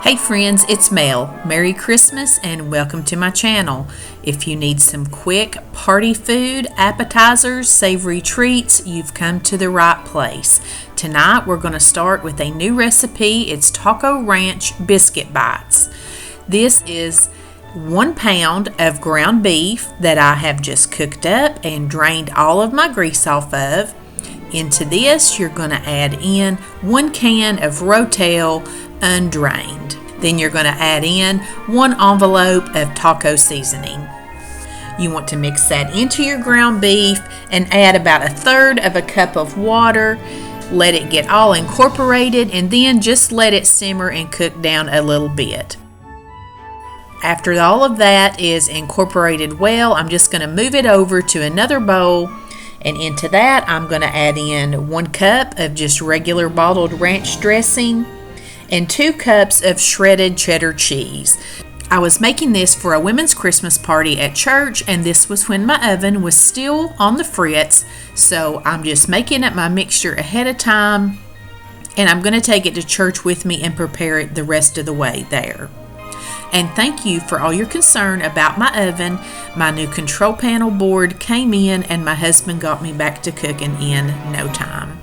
Hey friends, it's Mel. Merry Christmas and welcome to my channel. If you need some quick party food, appetizers, savory treats, you've come to the right place. Tonight we're going to start with a new recipe. It's Taco Ranch Biscuit Bites. This is 1 pound of ground beef that I have just cooked up and drained all of my grease off of. Into this, you're going to add in 1 can of Rotel undrained. Then you're going to add in 1 envelope of taco seasoning. You want to mix that into your ground beef and add about 1/3 cup of water. Let it get all incorporated and then just let it simmer and cook down a little bit. After all of that is incorporated well, I'm just going to move it over to another bowl. And into that, I'm going to add in 1 cup of just regular bottled ranch dressing and 2 cups of shredded cheddar cheese. I was making this for a women's Christmas party at church, and this was when my oven was still on the fritz, so I'm just making up my mixture ahead of time, and I'm going to take it to church with me and prepare it the rest of the way there. And thank you for all your concern about my oven. My new control panel board came in and my husband got me back to cooking in no time.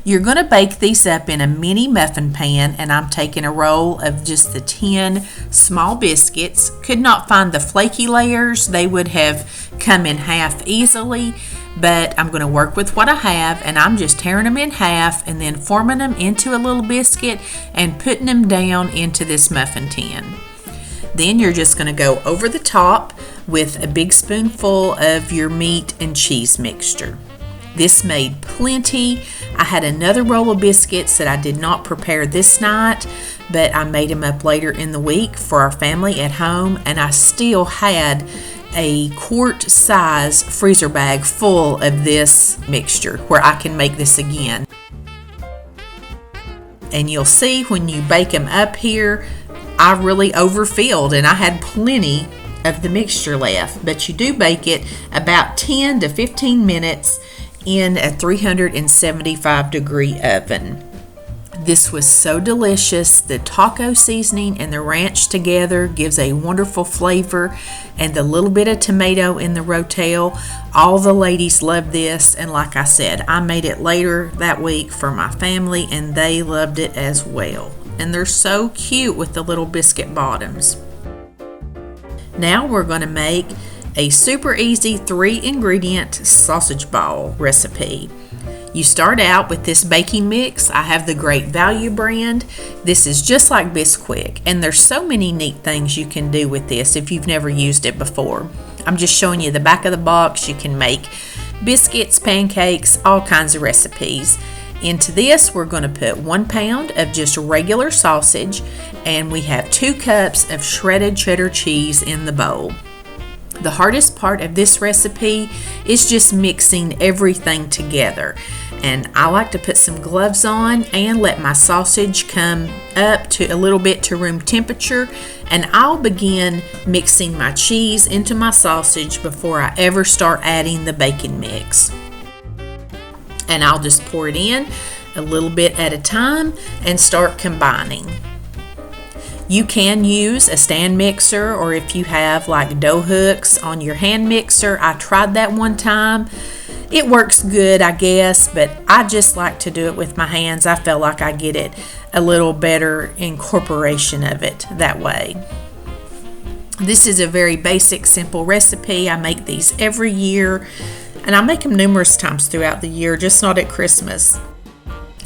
You're going to bake these up in a mini muffin pan, and I'm taking a roll of just the 10 small biscuits. Could not find the flaky layers. They would have come in half easily, but I'm going to work with what I have, and I'm just tearing them in half and then forming them into a little biscuit and putting them down into this muffin tin. Then you're just going to go over the top with a big spoonful of your meat and cheese mixture. This made plenty. I had another roll of biscuits that I did not prepare this night, but I made them up later in the week for our family at home, and I still had a quart size freezer bag full of this mixture where I can make this again. And you'll see when you bake them up here, I really overfilled and I had plenty of the mixture left, but you do bake it about 10 to 15 minutes in a 375 degree oven. This was so delicious. The taco seasoning and the ranch together gives a wonderful flavor, and the little bit of tomato in the Rotel. All the ladies loved this, and like I said, I made it later that week for my family and they loved it as well. And they're so cute with the little biscuit bottoms. Now we're going to make a super easy 3-ingredient sausage ball recipe. You start out with this baking mix. I have the Great Value brand. This is just like Biscuit, and there's so many neat things you can do with this if you've never used it before. I'm just showing you the back of the box. You can make biscuits, pancakes, all kinds of recipes. Into this, we're going to put 1 pound of just regular sausage, and we have 2 cups of shredded cheddar cheese in the bowl. The hardest part of this recipe is just mixing everything together. And I like to put some gloves on and let my sausage come up to a little bit to room temperature. And I'll begin mixing my cheese into my sausage before I ever start adding the bacon mix. And I'll just pour it in a little bit at a time and start combining. You can use a stand mixer, or if you have like dough hooks on your hand mixer. I tried that one time. It works good, I guess, but I just like to do it with my hands. I feel like I get it a little better incorporation of it that way. This is a very basic, simple recipe. I make these every year, and I make them numerous times throughout the year, just not at Christmas.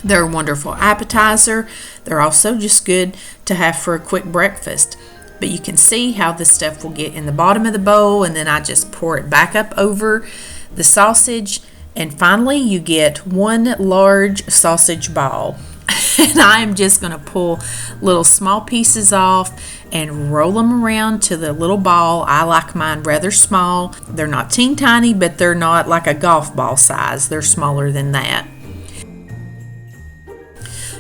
They're a wonderful appetizer. They're also just good to have for a quick breakfast. But you can see how this stuff will get in the bottom of the bowl, and then I just pour it back up over the sausage. And finally, you get 1 large sausage ball. And I'm just going to pull little small pieces off and roll them around to the little ball. I like mine rather small. They're not teeny tiny, but they're not like a golf ball size. They're smaller than that.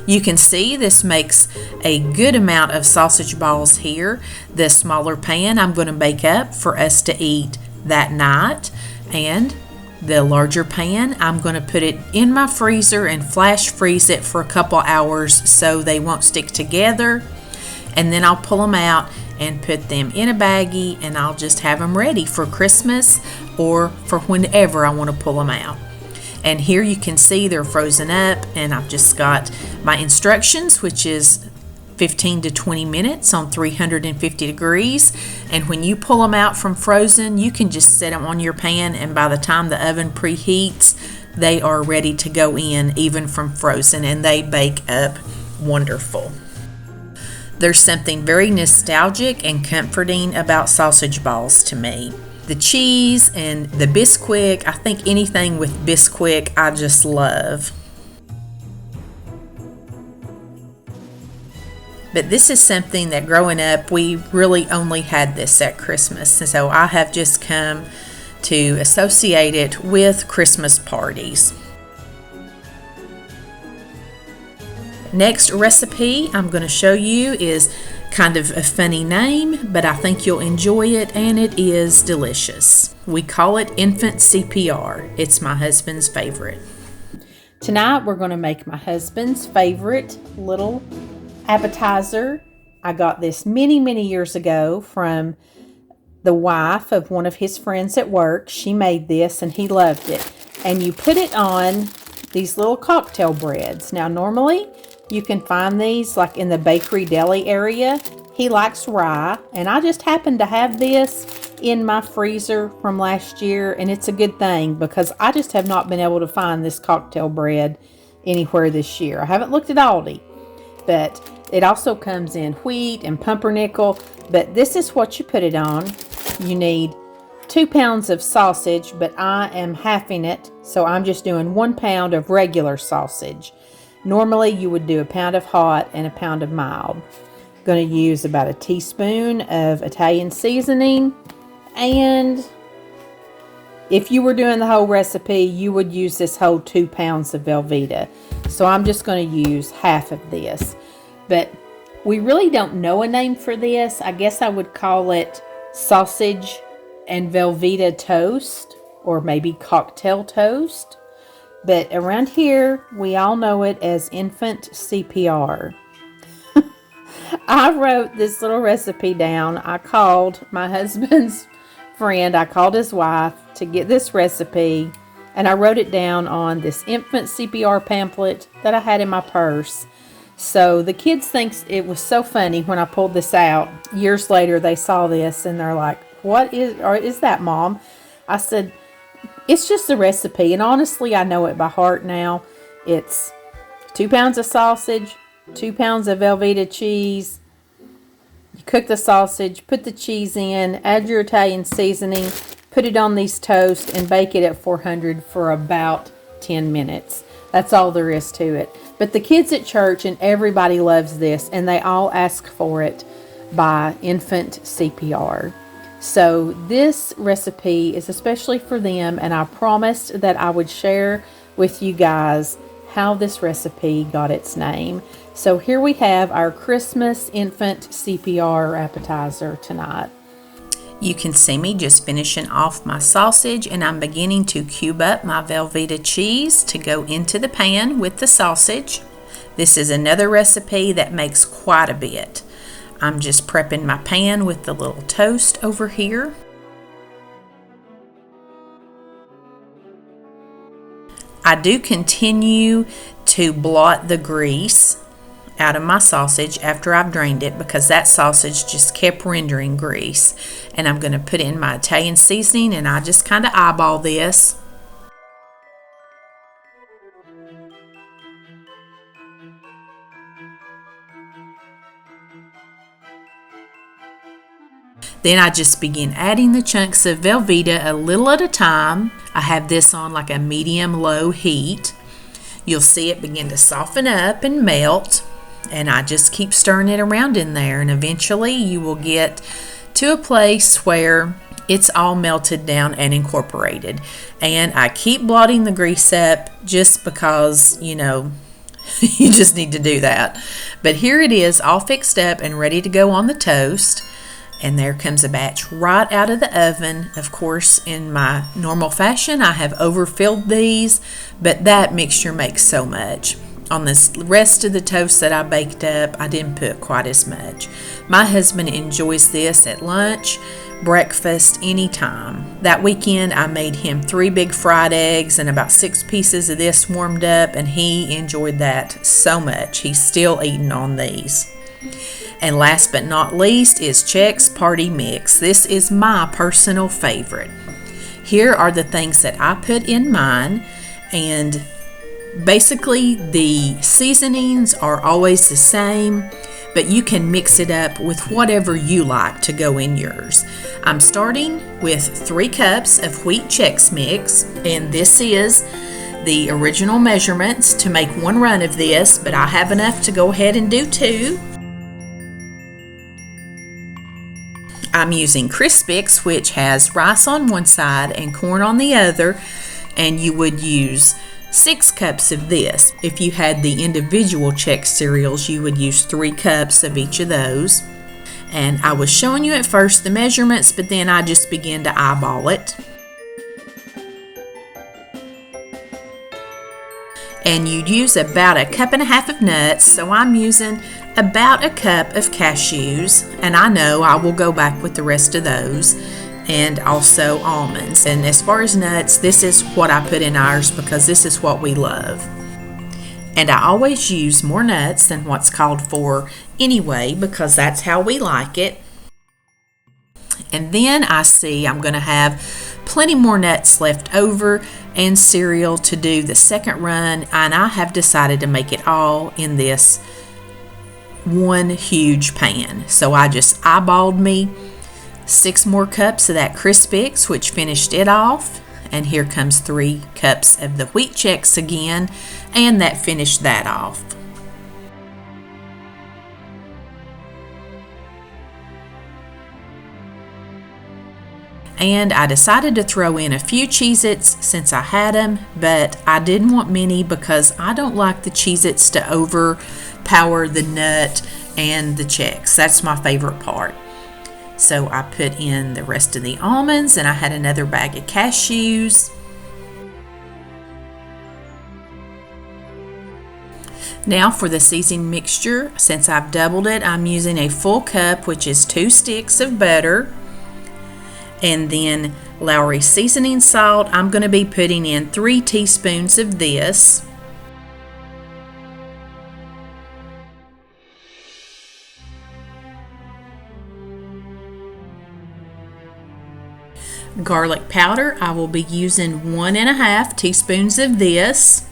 You can see this makes a good amount of sausage balls here. The smaller pan I'm going to bake up for us to eat that night. And The larger pan, I'm going to put it in my freezer and flash freeze it for a couple hours so they won't stick together. And then I'll pull them out and put them in a baggie, and I'll just have them ready for Christmas or for whenever I want to pull them out. And here you can see they're frozen up, and I've just got my instructions, which is 15 to 20 minutes on 350 degrees. And when you pull them out from frozen, you can just set them on your pan, and by the time the oven preheats, they are ready to go in even from frozen, and they bake up wonderful. There's something very nostalgic and comforting about sausage balls to me. The cheese and the Biscuit, I think anything with Biscuit I just love. But this is something that growing up we really only had this at Christmas, and so I have just come to associate it with Christmas parties. Next recipe I'm going to show you is kind of a funny name, but I think you'll enjoy it, and it is delicious. We call it infant CPR. It's my husband's favorite. Tonight we're going to make my husband's favorite little appetizer. I got this many years ago from the wife of one of his friends at work. She made this and he loved it. And you put it on these little cocktail breads. Now normally you can find these like in the bakery deli area. He likes rye, and I just happened to have this in my freezer from last year, and it's a good thing because I just have not been able to find this cocktail bread anywhere this year. I haven't looked at Aldi, but it also comes in wheat and pumpernickel, but this is what you put it on. You need 2 pounds of sausage, but I am halving it, so I'm just doing 1 pound of regular sausage. Normally you would do a pound of hot and a pound of mild. I'm going to use about a teaspoon of Italian seasoning, and if you were doing the whole recipe, you would use this whole 2 pounds of Velveeta. So I'm just going to use half of this. But we really don't know a name for this. I guess I would call it sausage and Velveeta toast, or maybe cocktail toast. But around here, we all know it as infant CPR. I wrote this little recipe down. I called my husband's friend, I called his wife to get this recipe, and I wrote it down on this infant CPR pamphlet that I had in my purse. So the kids think it was so funny when I pulled this out. Years later, they saw this and they're like, "What is that, Mom?" I said, "It's just a recipe," and honestly, I know it by heart now. It's 2 pounds of sausage, 2 pounds of Velveeta cheese. You cook the sausage, put the cheese in, add your Italian seasoning, put it on these toast, and bake it at 400 for about 10 minutes. That's all there is to it. But the kids at church and everybody loves this, and they all ask for it by infant CPR. So this recipe is especially for them, and I promised that I would share with you guys how this recipe got its name. So here we have our Christmas infant CPR appetizer tonight. You can see me just finishing off my sausage, and I'm beginning to cube up my Velveeta cheese to go into the pan with the sausage. This is another recipe that makes quite a bit. I'm just prepping my pan with the little toast over here. I do continue to blot the grease out of my sausage after I've drained it, because that sausage just kept rendering grease. And I'm going to put in my Italian seasoning, and I just kind of eyeball this. Then I just begin adding the chunks of Velveeta a little at a time. I have this on like a medium-low heat. You'll see it begin to soften up and melt, and I just keep stirring it around in there, and eventually you will get to a place where it's all melted down and incorporated. And I keep blotting the grease up just because, you know, you just need to do that. But here it is all fixed up and ready to go on the toast. And there comes a batch right out of the oven. Of course, in my normal fashion, I have overfilled these, but that mixture makes so much. On the rest of the toast that I baked up, I didn't put quite as much. My husband enjoys this at lunch, breakfast, anytime. That weekend, I made him 3 big fried eggs and about 6 pieces of this warmed up, and he enjoyed that so much. He's still eating on these. And last but not least is Chex Party Mix. This is my personal favorite. Here are the things that I put in mine, and basically the seasonings are always the same, but you can mix it up with whatever you like to go in yours. I'm starting with 3 cups of wheat Chex Mix, and this is the original measurements to make 1 run of this, but I have enough to go ahead and do 2. I'm using Crispix, which has rice on one side and corn on the other, and you would use 6 cups of this. If you had the individual Chex cereals, you would use 3 cups of each of those. And I was showing you at first the measurements, but then I just began to eyeball it. And you'd use about 1.5 cups of nuts, so I'm using about 1 cup of cashews, and I know I will go back with the rest of those, and also almonds. And as far as nuts, this is what I put in ours because this is what we love. And I always use more nuts than what's called for anyway because that's how we like it. And then I see I'm going to have plenty more nuts left over and cereal to do the second run, and I have decided to make it all in this one huge pan. So I just eyeballed me 6 more cups of that Crispix, which finished it off, and here comes 3 cups of the wheat Chex again, and that finished that off. And I decided to throw in a few Cheez-Its since I had them, but I didn't want many because I don't like the Cheez-Its to overpower the nut and the Chex. That's my favorite part. So I put in the rest of the almonds, and I had another bag of cashews. Now for the seasoning mixture, since I've doubled it, I'm using a full cup, which is 2 sticks of butter. And then Lowry seasoning salt, I'm going to be putting in 3 teaspoons of this. Garlic powder, I will be using 1.5 teaspoons of this.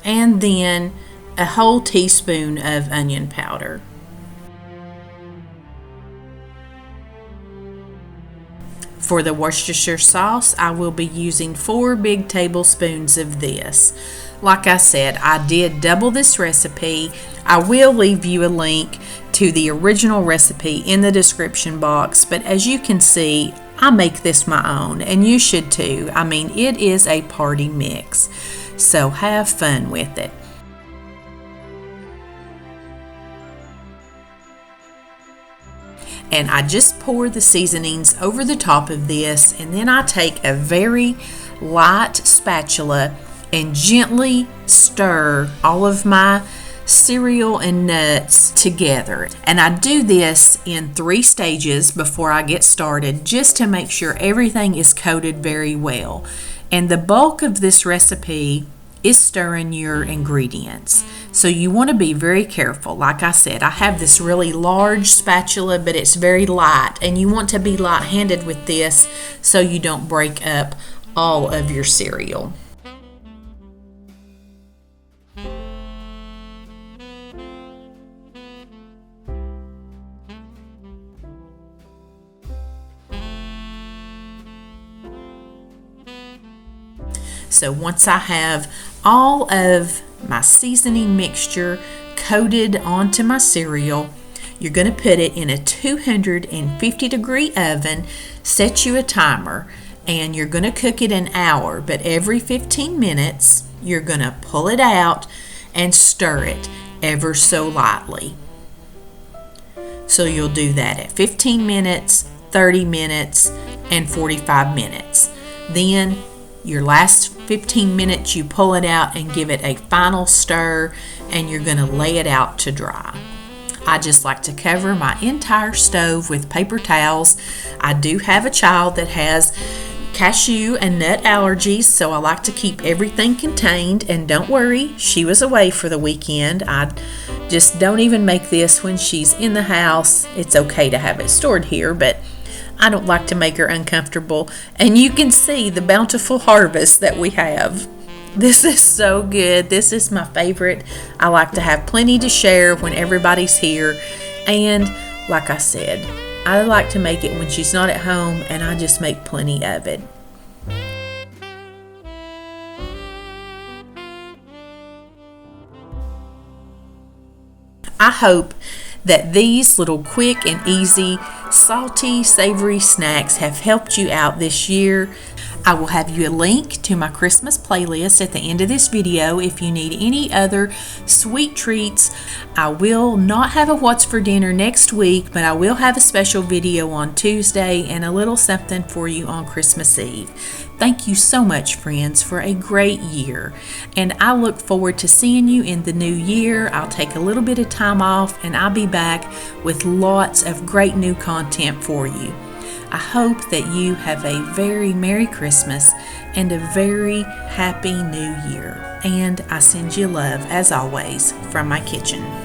And then a whole teaspoon of onion powder. For the Worcestershire sauce, I will be using 4 big tablespoons of this. Like I said, I did double this recipe. I will leave you a link to the original recipe in the description box, but as you can see, I make this my own, and you should too. I mean, it is a party mix. So have fun with it. And I just pour the seasonings over the top of this, and then I take a very light spatula and gently stir all of my cereal and nuts together. And I do this in 3 stages before I get started, just to make sure everything is coated very well. And the bulk of this recipe is stirring your ingredients. So you want to be very careful. Like I said, I have this really large spatula, but it's very light, and you want to be light-handed with this so you don't break up all of your cereal. So once I have all of my seasoning mixture coated onto my cereal, you're going to put it in a 250-degree oven. Set you a timer. and you're going to cook it an hour, but every 15 minutes you're going to pull it out and stir it ever so lightly. So you'll do that at 15 minutes, 30 minutes, and 45 minutes. Then your last 15 minutes you pull it out and give it a final stir, and you're going to lay it out to dry. I just like to cover my entire stove with paper towels. I do have a child that has cashew and nut allergies, so I like to keep everything contained, and don't worry, she was away for the weekend. I just don't even make this when she's in the house. It's okay to have it stored here, but I don't like to make her uncomfortable. And you can see the bountiful harvest that we have. This is so good. This is my favorite. I like to have plenty to share when everybody's here, and like I said, I like to make it when she's not at home, and I just make plenty of it. I hope that these little quick and easy, salty, savory snacks have helped you out this year. I will have you a link to my Christmas playlist at the end of this video if you need any other sweet treats. I will not have a What's for Dinner next week, but I will have a special video on Tuesday and a little something for you on Christmas Eve. Thank you so much, friends, for a great year, and I look forward to seeing you in the new year. I'll take a little bit of time off, and I'll be back with lots of great new content for you. I hope that you have a very Merry Christmas and a very Happy New Year. And I send you love, as always, from my kitchen.